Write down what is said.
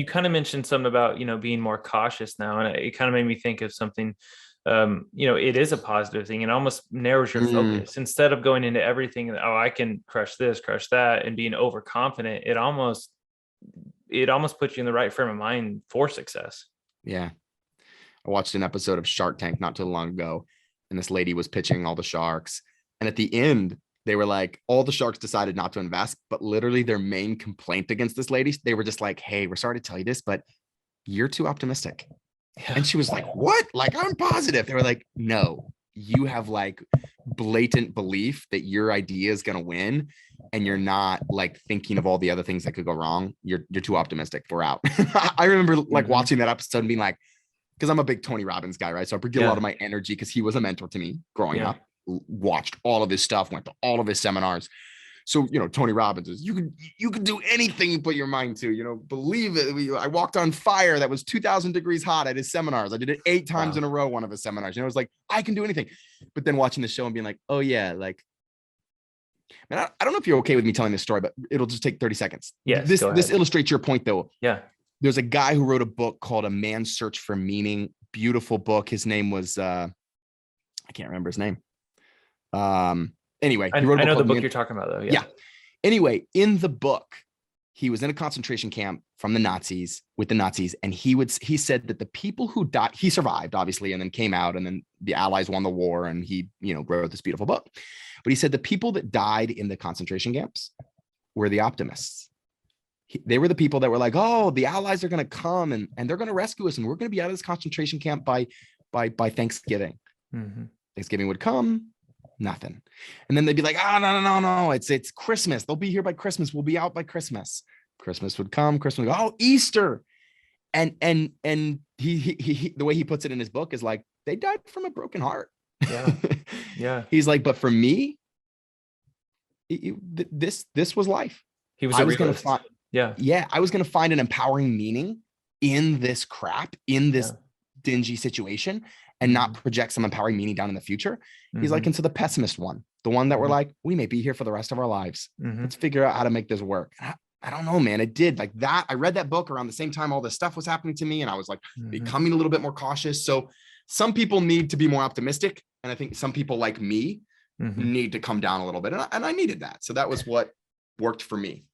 you kind of mentioned something about, being more cautious now. And it kind of made me think of something, it is a positive thing. It almost narrows your focus instead of going into everything. Oh, I can crush this, crush that, and being overconfident. It almost puts you in the right frame of mind for success. Yeah. I watched an episode of Shark Tank not too long ago, and this lady was pitching all the sharks. And at the end, they were like, all the sharks decided not to invest, but literally their main complaint against this lady, they were just like, hey, we're sorry to tell you this, but you're too optimistic. Yeah. And she was like, what? Like, I'm positive. They were like, no, you have like blatant belief that your idea is going to win. And you're not like thinking of all the other things that could go wrong. You're too optimistic. We're out. I remember like watching that episode and being like, because I'm a big Tony Robbins guy, right? So I get a lot of my energy because he was a mentor to me growing up. Watched all of his stuff, went to all of his seminars. So, Tony Robbins is, you can do anything you put your mind to, believe it. I walked on fire that was 2000 degrees hot at his seminars. I did it 8 times in a row, one of his seminars. It was like, I can do anything. But then watching the show and being like, oh yeah, like, man, I don't know if you're okay with me telling this story, but it'll just take 30 seconds. Yes, this illustrates your point though. Yeah. There's a guy who wrote a book called A Man's Search for Meaning. Beautiful book. His name was, I can't remember his name. Anyway, I know the book you're talking about though. Yeah. Anyway, in the book, he was in a concentration camp with the Nazis. And he said that the people who died, he survived obviously, and then came out, and then the Allies won the war, and he, wrote this beautiful book. But he said the people that died in the concentration camps were the optimists. They were the people that were like, oh, the Allies are going to come and they're going to rescue us, and we're going to be out of this concentration camp by Thanksgiving. Thanksgiving would come. Nothing. And then they'd be like, no, it's Christmas. They'll be here by Christmas. We'll be out by Christmas. Christmas would come. Christmas would go, oh, Easter. And he the way he puts it in his book is like, they died from a broken heart. Yeah. He's like, but for me, this was life. He was I was going to find, I was going to find an empowering meaning in this crap, in this dingy situation, and not project some empowering meaning down in the future. He's like, into the pessimist one, the one that we're like, we may be here for the rest of our lives. Let's figure out how to make this work. I don't know, man. It did like that. I read that book around the same time all this stuff was happening to me, and I was like becoming a little bit more cautious. So some people need to be more optimistic, and I think some people like me need to come down a little bit, and I needed that. So that was what worked for me.